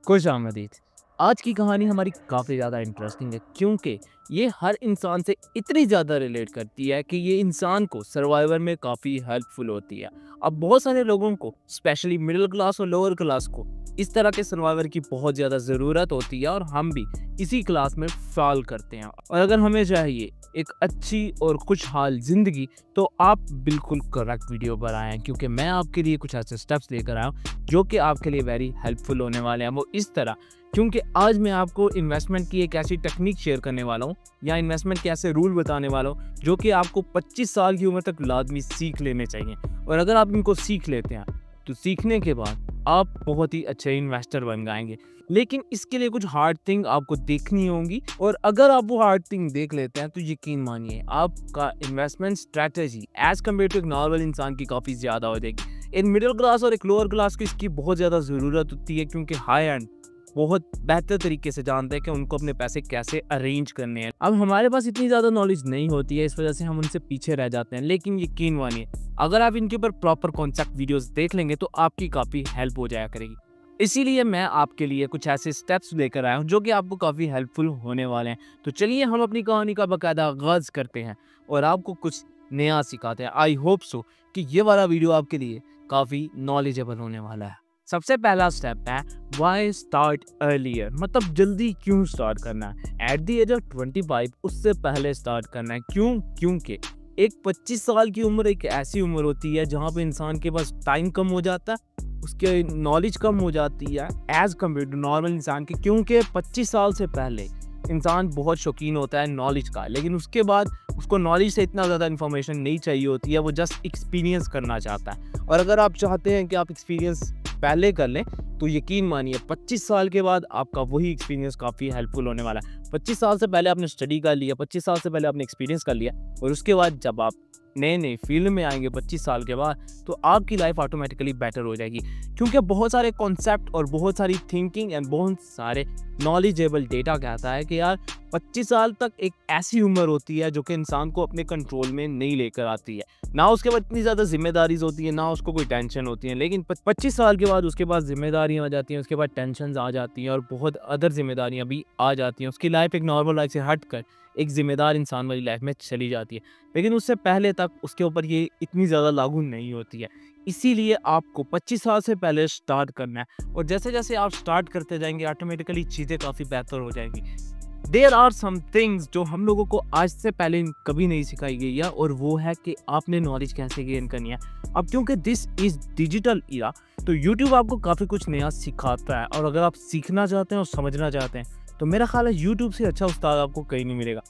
खुश आमदीद। आज की कहानी हमारी काफ़ी ज़्यादा इंटरेस्टिंग है क्योंकि ये हर इंसान से इतनी ज़्यादा रिलेट करती है कि ये इंसान को सर्वाइवर में काफ़ी हेल्पफुल होती है। अब बहुत सारे लोगों को स्पेशली मिडिल क्लास और लोअर क्लास को इस तरह के सर्वाइवर की बहुत ज़्यादा ज़रूरत होती है और हम भी इसी क्लास में फॉल करते हैं। और अगर हमें चाहिए एक अच्छी और खुशहाल ज़िंदगी तो आप बिल्कुल करेक्ट वीडियो पर आए हैं क्योंकि मैं आपके लिए कुछ ऐसे स्टेप्स लेकर आया हूँ जो कि आपके लिए वेरी हेल्पफुल होने वाले हैं। वो इस तरह क्योंकि आज मैं आपको इन्वेस्टमेंट की एक ऐसी टेक्निक शेयर करने वाला हूँ या इन्वेस्टमेंट के ऐसे रूल बताने वाला हूँ जो कि आपको 25 साल की उम्र तक लाजमी सीख लेने चाहिए। और अगर आप इनको सीख लेते हैं तो सीखने के बाद आप बहुत ही अच्छे इन्वेस्टर बन जाएंगे। लेकिन इसके लिए कुछ हार्ड थिंग आपको देखनी होंगी और अगर आप वो हार्ड थिंग देख लेते हैं तो यकीन मानिए आपका investment strategy as compared to एक नॉर्मल इंसान की काफ़ी ज़्यादा हो जाएगी। एक मिडिल क्लास और एक लोअर क्लास को इसकी बहुत ज़्यादा ज़रूरत होती है क्योंकि हाई एंड बहुत बेहतर तरीके से जानते हैं कि उनको अपने पैसे कैसे अरेंज करने हैं। अब हमारे पास इतनी ज़्यादा नॉलेज नहीं होती है, इस वजह से हम उनसे पीछे रह जाते हैं। लेकिन यकीन मानिए अगर आप इनके ऊपर प्रॉपर कॉन्सेप्ट वीडियोस देख लेंगे तो आपकी काफ़ी हेल्प हो जाया करेगी। इसीलिए मैं आपके लिए कुछ ऐसे स्टेप्स लेकर आया हूँ जो कि आपको काफ़ी हेल्पफुल होने वाले हैं। तो चलिए हम अपनी कहानी का बाकायदा आगाज़ करते हैं और आपको कुछ नया सिखाते हैं। आई होप सो कि ये वाला वीडियो आपके लिए काफ़ी नॉलेजेबल होने वाला है। सबसे पहला स्टेप है वाई स्टार्ट अर्लियर, मतलब जल्दी क्यों स्टार्ट करना है। एट द एज ऑफ 25 उससे पहले स्टार्ट करना है। क्यों? क्योंकि एक 25 साल की उम्र एक ऐसी उम्र होती है जहाँ पे इंसान के पास टाइम कम हो जाता है, उसके नॉलेज कम हो जाती है एज कम्पेयर टू नॉर्मल इंसान के। क्योंकि 25 साल से पहले इंसान बहुत शौकीन होता है नॉलेज का, लेकिन उसके बाद उसको नॉलेज से इतना ज़्यादा इन्फॉर्मेशन नहीं चाहिए होती है, वो जस्ट एक्सपीरियंस करना चाहता है। और अगर आप चाहते हैं कि आप एक्सपीरियंस पहले कर लें तो यकीन मानिए 25 साल के बाद आपका वही एक्सपीरियंस काफ़ी हेल्पफुल होने वाला है। 25 साल से पहले आपने स्टडी कर लिया, 25 साल से पहले आपने एक्सपीरियंस कर लिया और उसके बाद जब आप नए नए फील्ड में आएंगे 25 साल के बाद तो आपकी लाइफ ऑटोमेटिकली बेटर हो जाएगी। क्योंकि बहुत सारे कॉन्सेप्ट और बहुत सारी थिंकिंग एंड बहुत सारे नॉलेजेबल डेटा कहता है कि यार 25 साल तक एक ऐसी उम्र होती है जो कि इंसान को अपने कंट्रोल में नहीं लेकर आती है। ना उसके बाद इतनी ज़्यादा जिम्मेदारीज होती है, ना उसको कोई टेंशन होती है। लेकिन 25 साल के बाद उसके पास जिम्मेदारियाँ आ जाती हैं, उसके बाद टेंशन आ जाती हैं और बहुत अदर जिम्मेदारियाँ भी आ जाती हैं। उसकी लाइफ एक नॉर्मल लाइफ से हट कर एक जिम्मेदार इंसान वाली लाइफ में चली जाती है। लेकिन उससे पहले तक उसके ऊपर ये इतनी ज़्यादा लागू नहीं होती है। इसीलिए आपको 25 साल से पहले स्टार्ट करना है और जैसे जैसे आप स्टार्ट करते जाएंगे ऑटोमेटिकली चीज़ें काफ़ी बेहतर हो जाएंगी। देयर आर सम थिंग्स जो हम लोगों को आज से पहले कभी नहीं सिखाई गई है और वो है कि आपने नॉलेज कैसे गेन करनी है। अब क्योंकि दिस इज़ डिजिटल ईरा तो यूट्यूब आपको काफ़ी कुछ नया सिखाता है और अगर आप सीखना चाहते हैं और समझना चाहते हैं तो मेरा ख्याल है यूट्यूब से अच्छा उस्ताद आपको कहीं नहीं मिलेगा।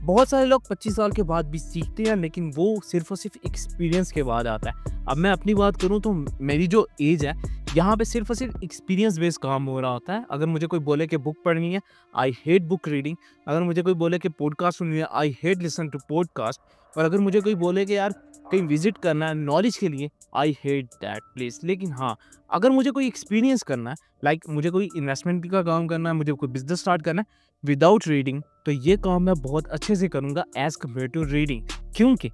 बहुत सारे लोग 25 साल के बाद भी सीखते हैं लेकिन वो सिर्फ और सिर्फ एक्सपीरियंस के बाद आता है। अब मैं अपनी बात करूं तो मेरी जो एज है यहाँ पे सिर्फ और सिर्फ एक्सपीरियंस बेस्ड काम हो रहा होता है। अगर मुझे कोई बोले कि बुक पढ़नी है, आई हेट बुक रीडिंग। अगर मुझे कोई बोले कि पॉडकास्ट सुननी है, I hate listen to podcast. और अगर मुझे कोई बोले कि यार कहीं विजिट करना है नॉलेज के लिए, आई हेट दैट प्लेस। लेकिन हाँ, अगर मुझे कोई एक्सपीरियंस करना है, लाइक मुझे कोई इन्वेस्टमेंट का काम करना है, मुझे कोई बिजनेस स्टार्ट करना है विदाउट रीडिंग, तो ये काम मैं बहुत अच्छे से करूँगा एज़ कम्पेयर टू रीडिंग। क्योंकि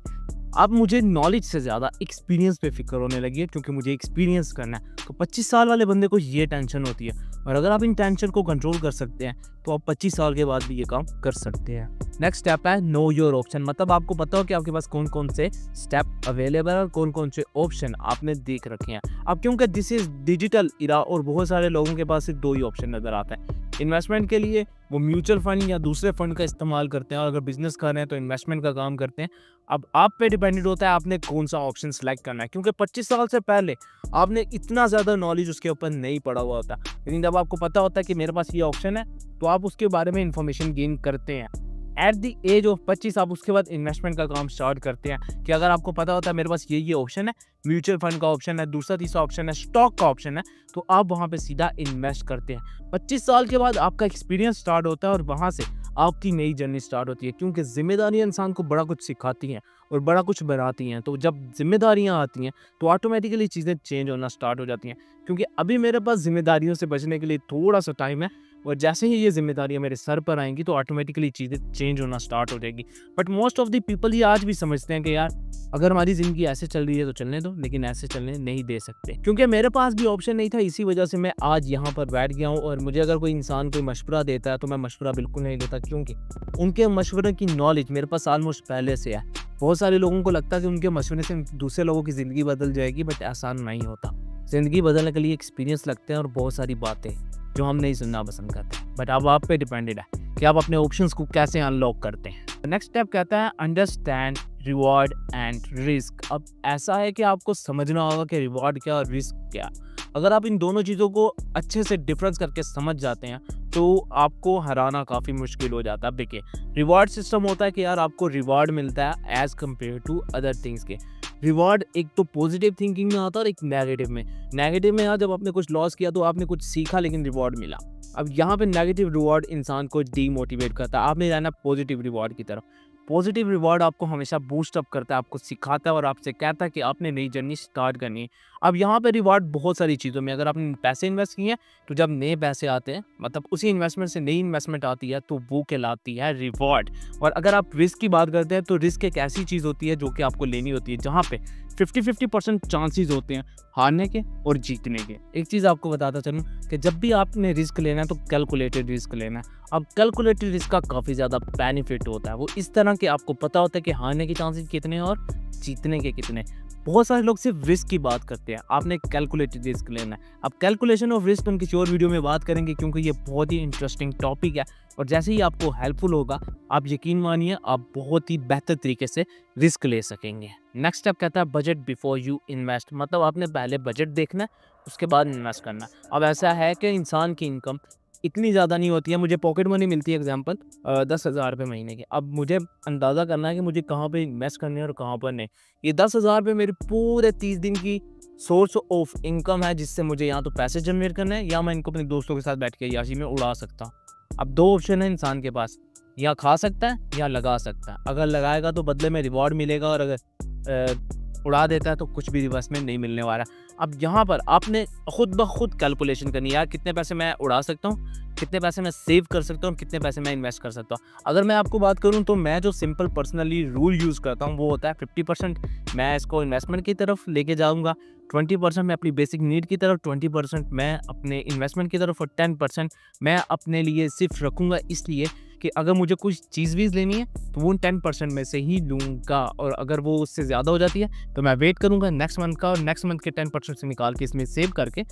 अब मुझे नॉलेज से ज़्यादा एक्सपीरियंस पे फिक्र होने लगी है क्योंकि मुझे एक्सपीरियंस करना है। तो 25 साल वाले बंदे को ये टेंशन होती है और अगर आप इन टेंशन को कंट्रोल कर सकते हैं तो आप 25 साल के बाद भी ये काम कर सकते हैं। नेक्स्ट स्टेप है नो योर ऑप्शन, मतलब आपको पता हो कि आपके पास कौन कौन से स्टेप अवेलेबल है और कौन कौन से ऑप्शन आपने देख रखे हैं। अब क्योंकि दिस इज डिजिटल इरा और बहुत सारे लोगों के पास सिर्फ 2 ही ऑप्शन नज़र आता है। इन्वेस्टमेंट के लिए वो म्यूचुअल फंड या दूसरे फंड का इस्तेमाल करते हैं और अगर बिजनेस कर रहे हैं तो इन्वेस्टमेंट का काम करते हैं। अब आप पे डिपेंडेंट होता है आपने कौन सा ऑप्शन सेलेक्ट करना है क्योंकि 25 साल से पहले आपने इतना ज़्यादा नॉलेज उसके ऊपर नहीं पड़ा हुआ होता। लेकिन जब आपको पता होता है कि मेरे पास ये ऑप्शन है तो आप उसके बारे में इंफॉर्मेशन गेन करते हैं। एट द एज ऑफ 25 आप उसके बाद इन्वेस्टमेंट का काम स्टार्ट करते हैं कि अगर आपको पता होता है मेरे पास ये ऑप्शन है, म्यूचुअल फंड का ऑप्शन है, दूसरा तीसरा ऑप्शन है, स्टॉक का ऑप्शन है, तो आप वहाँ पे सीधा इन्वेस्ट करते हैं। 25 साल के बाद आपका एक्सपीरियंस स्टार्ट होता है और वहाँ से आपकी नई जर्नी स्टार्ट होती है क्योंकि जिम्मेदारियाँ इंसान को बड़ा कुछ सिखाती हैं और बड़ा कुछ बनाती हैं। तो जब जिम्मेदारियाँ आती हैं तो ऑटोमेटिकली चीज़ें चेंज होना स्टार्ट हो जाती हैं। क्योंकि अभी मेरे पास जिम्मेदारियों से बचने के लिए थोड़ा सा टाइम है, और जैसे ही ये ज़िम्मेदारियाँ मेरे सर पर आएँगी तो ऑटोमेटिकली चीज़ें चेंज होना स्टार्ट हो जाएगी। But most of the people ये आज भी समझते हैं कि यार अगर हमारी ज़िंदगी ऐसे चल रही है तो चलने दो, लेकिन ऐसे चलने नहीं दे सकते। क्योंकि मेरे पास भी ऑप्शन नहीं था, इसी वजह से मैं आज यहाँ पर बैठ गया हूँ और मुझे अगर कोई इंसान कोई मशवरा देता है तो मैं मशवरा बिल्कुल नहीं लेता, क्योंकि उनके मशवरे की नॉलेज मेरे पास ऑलमोस्ट पहले से है। बहुत सारे लोगों को लगता है कि उनके मशवरे से दूसरे लोगों की ज़िंदगी बदल जाएगी, बट ऐसा नहीं होता। ज़िंदगी बदलने के लिए एक्सपीरियंस लगते हैं और बहुत सारी बातें जो हम नहीं सुनना पसंद करते, बट अब आप पे डिपेंडेड है कि आप अपने ऑप्शंस को कैसे अनलॉक करते हैं। नेक्स्ट स्टेप कहता है अंडरस्टैंड रिवॉर्ड एंड रिस्क। अब ऐसा है कि आपको समझना होगा कि रिवॉर्ड क्या और रिस्क क्या। अगर आप इन दोनों चीज़ों को अच्छे से डिफरेंस करके समझ जाते हैं तो आपको हराना काफ़ी मुश्किल हो जाता है। अब देखिए, रिवॉर्ड सिस्टम होता है कि यार आपको रिवॉर्ड मिलता है as compared to other things के। रिवॉर्ड एक तो पॉजिटिव थिंकिंग में आता है और एक नेगेटिव में। नेगेटिव में यार जब आपने कुछ लॉस किया तो आपने कुछ सीखा लेकिन रिवॉर्ड मिला। अब यहाँ पे नेगेटिव रिवॉर्ड इंसान को डीमोटिवेट करता है। आपने रहना पॉजिटिव रिवॉर्ड की तरफ। पॉजिटिव रिवॉर्ड आपको हमेशा बूस्ट अप करता है, आपको सिखाता है और आपसे कहता है कि आपने नई जर्नी स्टार्ट करनी है। अब यहाँ पे रिवॉर्ड बहुत सारी चीज़ों में, अगर आपने पैसे इन्वेस्ट किए हैं तो जब नए पैसे आते हैं, मतलब उसी इन्वेस्टमेंट से नई इन्वेस्टमेंट आती है तो वो कहलाती है रिवॉर्ड। और अगर आप रिस्क की बात करते हैं तो रिस्क एक ऐसी चीज़ होती है जो कि आपको लेनी होती है, जहाँ पे 50-50% चांसेस होते हैं हारने के और जीतने के। एक चीज़ आपको बताता चलूँ कि जब भी आपने रिस्क लेना है तो कैलकुलेटेड रिस्क लेना है। अब कैलकुलेटेड रिस्क का काफ़ी ज़्यादा बेनिफिट होता है। वो इस तरह कि आपको पता होता है कि हारने के चांसेस कितने हैं और जीतने के कितने। बहुत सारे लोग सिर्फ रिस्क की बात करते हैं, आपने कैलकुलेटेड रिस्क लेना है। अब कैलकुलेशन ऑफ रिस्क हम किसी और वीडियो में बात करेंगे, क्योंकि ये बहुत ही इंटरेस्टिंग टॉपिक है और जैसे ही आपको हेल्पफुल होगा, आप यकीन मानिए आप बहुत ही बेहतर तरीके से रिस्क ले सकेंगे। नेक्स्ट स्टेप कहता है बजट बिफोर यू इन्वेस्ट। मतलब आपने पहले बजट देखना है, उसके बाद इन्वेस्ट करना है। अब ऐसा है कि इंसान की इनकम इतनी ज़्यादा नहीं होती है। मुझे पॉकेट मनी मिलती है एग्जांपल 10,000 रुपये महीने की। अब मुझे अंदाज़ा करना है कि मुझे कहाँ पे इन्वेस्ट करने है और कहाँ पर नहीं। ये 10,000 रुपये मेरे पूरे 30 दिन की सोर्स ऑफ इनकम है, जिससे मुझे या तो पैसे जनरेट करना है या मैं इनको अपने दोस्तों के साथ बैठ के याशी में उड़ा सकता हूँ। अब दो ऑप्शन है इंसान के पास, या खा सकता है या लगा सकता है। अगर लगाएगा तो बदले में रिवॉर्ड मिलेगा और अगर उड़ा देता है तो कुछ भी रिवर्स में नहीं मिलने वाला। अब यहाँ पर आपने खुद ब खुद कैलकुलेशन करनी है, यार कितने पैसे मैं उड़ा सकता हूँ, कितने पैसे मैं सेव कर सकता हूँ, कितने पैसे मैं इन्वेस्ट कर सकता हूँ। अगर मैं आपको बात करूँ तो मैं जो सिंपल पर्सनली रूल यूज़ करता हूँ वो होता है 50% मैं इसको इन्वेस्टमेंट की तरफ लेके जाऊँगा, 20% मैं अपनी बेसिक नीड की तरफ, 20% मैं अपने इन्वेस्टमेंट की तरफ और 10% मैं अपने लिए सिर्फ रखूँगा, इसलिए कि अगर मुझे कुछ चीज़ वीज़ लेनी है तो वो 10% में से ही लूँगा। और अगर वो उससे ज़्यादा हो जाती है तो मैं वेट करूँगा नेक्स्ट मंथ का, और नेक्स्ट मंथ के 10% से निकाल के इसमें सेव करके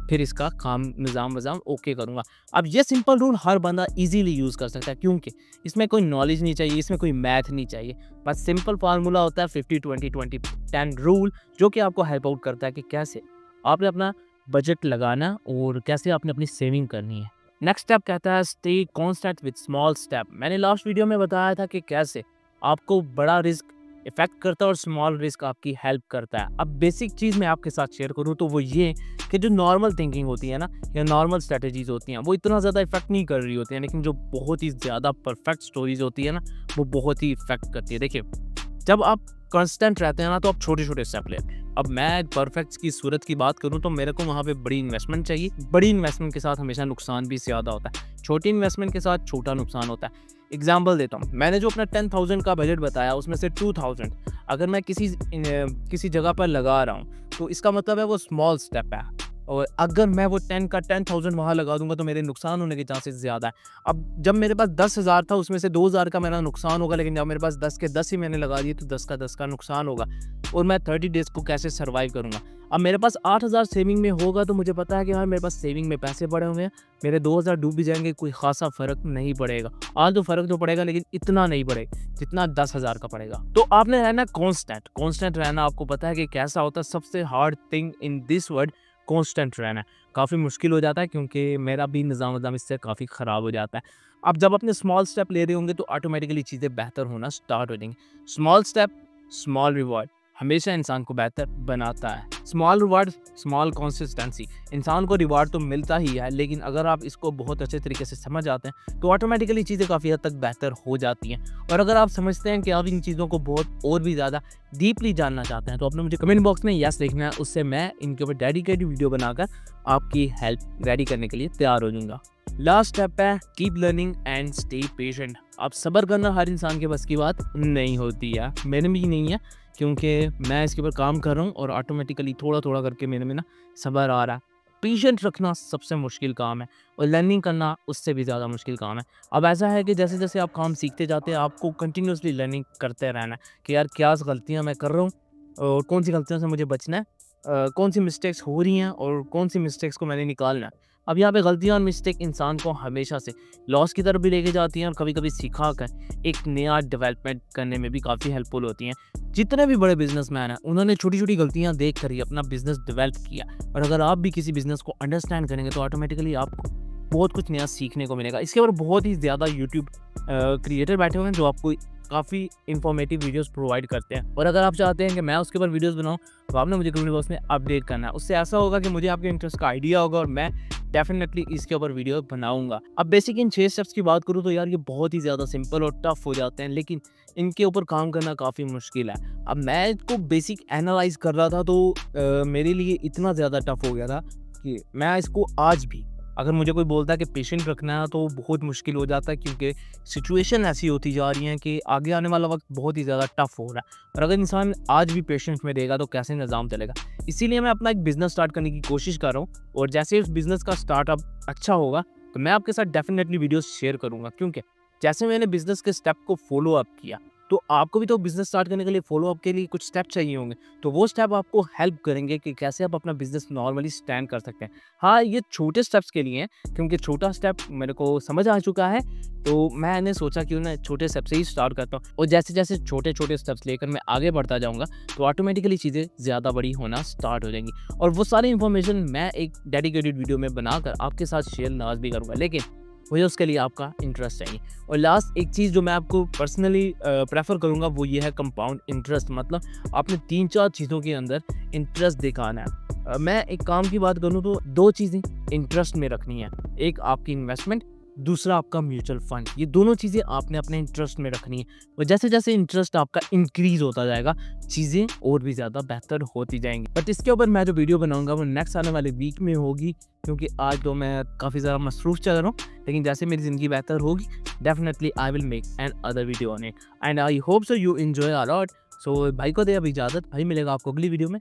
फिर इसका काम निज़ाम ओके करूँगा। अब ये सिंपल रूल हर बंदा इजीली यूज़ कर सकता है, क्योंकि इसमें कोई नॉलेज नहीं चाहिए, इसमें कोई मैथ नहीं चाहिए। बस सिंपल फार्मूला होता है 50-20-20-10 रूल, जो कि आपको हेल्प आउट करता है कि कैसे आपने अपना बजट लगाना और कैसे आपने अपनी सेविंग करनी है। नेक्स्ट स्टेप कहता है stay constant with small step. मैंने लास्ट वीडियो में बताया था कि कैसे आपको बड़ा रिस्क इफेक्ट करता है और स्मॉल रिस्क आपकी हेल्प करता है। अब बेसिक चीज़ मैं आपके साथ शेयर करूँ तो वो ये कि जो नॉर्मल थिंकिंग होती है ना, या नॉर्मल स्ट्रेटजीज होती हैं, वो इतना ज़्यादा इफेक्ट नहीं कर रही होती हैं, लेकिन जो बहुत ही ज़्यादा परफेक्ट स्टोरीज होती है ना, वो बहुत ही इफेक्ट करती है। देखिए, जब आप कांस्टेंट रहते हैं ना तो आप छोटे छोटे स्टेप लेते हैं। अब मैं परफेक्ट की सूरत की बात करूं तो मेरे को वहाँ पे बड़ी इन्वेस्टमेंट चाहिए। बड़ी इन्वेस्टमेंट के साथ हमेशा नुकसान भी ज़्यादा होता है, छोटी इन्वेस्टमेंट के साथ छोटा नुकसान होता है। एग्जाम्पल देता हूँ, मैंने जो अपना 10,000 का बजट बताया उसमें से 2,000 अगर मैं किसी जगह पर लगा रहा हूँ तो इसका मतलब है वो स्मॉल स्टेप है, और अगर मैं वो 10,000 वहाँ लगा दूंगा तो मेरे नुकसान होने के चांसेस ज़्यादा है। अब जब मेरे पास 10,000 था उसमें से 2,000 का मेरा नुकसान होगा, लेकिन जब मेरे पास 10 के 10 ही मैंने लगा दिए तो 10 का 10 का नुकसान होगा, और मैं 30 डेज़ को कैसे सर्वाइव करूँगा। अब मेरे पास 8,000 सेविंग में होगा तो मुझे पता है कि हाँ मेरे पास सेविंग में पैसे पड़े हुए हैं, मेरे 2,000 डूब भी जाएंगे, कोई खासा फ़र्क नहीं पड़ेगा। आज तो फ़र्क तो पड़ेगा लेकिन इतना नहीं पड़ेगा जितना 10,000 का पड़ेगा। तो आपने रहना कॉन्स्टेंट रहना। आपको पता है कि कैसा होता है, सबसे hard thing in this world constant रहना काफ़ी मुश्किल हो जाता है, क्योंकि मेरा भी निज़ाम इससे काफ़ी ख़राब हो जाता है। अब जब अपने स्मॉल स्टेप ले रहे होंगे तो ऑटोमेटिकली चीज़ें बेहतर होना स्टार्ट हो जाएंगी। स्मॉल स्टेप स्मॉल रिवॉर्ड हमेशा इंसान को बेहतर बनाता है। स्मॉल रिवॉर्ड स्मॉल कंसिस्टेंसी, इंसान को रिवॉर्ड तो मिलता ही है, लेकिन अगर आप इसको बहुत अच्छे तरीके से समझ आते हैं तो ऑटोमेटिकली चीज़ें काफ़ी हद तक बेहतर हो जाती हैं। और अगर आप समझते हैं कि आप इन चीज़ों को बहुत और भी ज़्यादा डीपली जानना चाहते हैं तो आपने मुझे कमेंट बॉक्स में यस लिखना है, उससे मैं इनके ऊपर डेडिकेटेड वीडियो बनाकर आपकी हेल्प रेडी करने के लिए तैयार हो जाऊँगा। लास्ट स्टेप है keep learning and stay patient. अब सब्र करना हर इंसान के बस की बात नहीं होती है, मेरे में भी नहीं है, क्योंकि मैं इसके ऊपर काम कर रहा हूँ और ऑटोमेटिकली थोड़ा थोड़ा करके मेरे में ना सब्र आ रहा है। पेशेंट रखना सबसे मुश्किल काम है और लर्निंग करना उससे भी ज़्यादा मुश्किल काम है। अब ऐसा है कि जैसे जैसे आप काम सीखते जाते हैं आपको कंटिन्यूसली लर्निंग करते रहना है कि यार क्या गलतियाँ मैं कर रहा हूँ और कौन सी गलतियों से मुझे बचना है, कौन सी मिस्टेक्स हो रही हैं और कौन सी मिस्टेक्स को मैंने निकालना है। अब यहाँ पे गलतियाँ और मिस्टेक इंसान को हमेशा से लॉस की तरफ भी लेके जाती हैं और कभी-कभी सिखा कर एक नया डेवलपमेंट करने में भी काफ़ी हेल्पफुल होती हैं। जितने भी बड़े बिजनेसमैन हैं उन्होंने छोटी-छोटी गलतियाँ देख कर ही अपना बिज़नेस डेवलप किया और अगर आप भी किसी बिज़नेस को अंडरस्टैंड करेंगे तो ऑटोमेटिकली आपको बहुत कुछ नया सीखने को मिलेगा। इसके ऊपर बहुत ही ज़्यादा यूट्यूब क्रिएटर बैठे हुए हैं जो आपको काफ़ी इन्फॉर्मेटिव वीडियोस प्रोवाइड करते हैं और अगर आप चाहते हैं कि मैं उसके ऊपर वीडियोस बनाऊं तो आपने मुझे कम्युनिटी बॉक्स में अपडेट करना है। उससे ऐसा होगा कि मुझे आपके इंटरेस्ट का आइडिया होगा और मैं डेफिनेटली इसके ऊपर वीडियो बनाऊंगा। अब बेसिक इन 6 स्टेप्स की बात करूं तो यार ये बहुत ही ज़्यादा सिंपल और टफ हो जाते हैं, लेकिन इनके ऊपर काम करना काफ़ी मुश्किल है। अब मैं इसको बेसिक एनालाइज कर रहा था तो मेरे लिए इतना ज़्यादा टफ हो गया था कि मैं इसको आज भी अगर मुझे कोई बोलता है कि पेशेंट रखना है तो बहुत मुश्किल हो जाता है, क्योंकि सिचुएशन ऐसी होती जा रही है कि आगे आने वाला वक्त बहुत ही ज़्यादा टफ हो रहा है और अगर इंसान आज भी पेशेंस में रहेगा तो कैसे निज़ाम चलेगा। इसीलिए मैं अपना एक बिज़नेस स्टार्ट करने की कोशिश कर रहा हूँ और जैसे उस बिज़नेस का स्टार्टअप अच्छा होगा तो मैं आपके साथ डेफिनेटली वीडियोस शेयर करूँगा, क्योंकि जैसे मैंने बिज़नेस के स्टेप को फॉलो अप किया तो आपको भी तो बिज़नेस स्टार्ट करने के लिए फॉलो अप के लिए कुछ स्टेप चाहिए होंगे, तो वो स्टेप आपको हेल्प करेंगे कि कैसे आप अपना बिज़नेस नॉर्मली स्टैंड कर सकते हैं। हाँ, ये छोटे स्टेप्स के लिए हैं क्योंकि छोटा स्टेप मेरे को समझ आ चुका है, तो मैंने सोचा क्यों ना छोटे स्टेप से ही स्टार्ट करता हूँ और जैसे-जैसे छोटे-छोटे स्टेप्स लेकर मैं आगे बढ़ता जाऊँगा तो ऑटोमेटिकली चीज़ें ज़्यादा बड़ी होना स्टार्ट हो जाएँगी और वो सारी इन्फॉर्मेशन मैं एक डेडिकेटेड वीडियो में बनाकर आपके साथ शेयर नाज़ भी करूँगा, लेकिन मुझे उसके लिए आपका इंटरेस्ट चाहिए। और लास्ट एक चीज़ जो मैं आपको पर्सनली प्रेफर करूँगा वो ये है कंपाउंड इंटरेस्ट। मतलब आपने 3-4 चीज़ों के अंदर इंटरेस्ट दिखाना है। मैं एक काम की बात करूँ तो 2 चीज़ें इंटरेस्ट में रखनी है, एक आपकी इन्वेस्टमेंट, दूसरा आपका म्यूचुअल फंड। ये दोनों चीज़ें आपने अपने इंटरेस्ट में रखनी है और जैसे जैसे इंटरेस्ट आपका इंक्रीज़ होता जाएगा चीज़ें और भी ज़्यादा बेहतर होती जाएंगी। बट इसके ऊपर मैं जो वीडियो बनाऊंगा वो नेक्स्ट आने वाले वीक में होगी, क्योंकि आज तो मैं काफ़ी ज़्यादा मसरूफ़ चल रहा हूँ, लेकिन जैसे मेरी ज़िंदगी बेहतर होगी definitely I will make an other video on it and I hope so you enjoy a lot. So भाई को दे अब इजाज़त, भाई मिलेगा आपको अगली वीडियो में।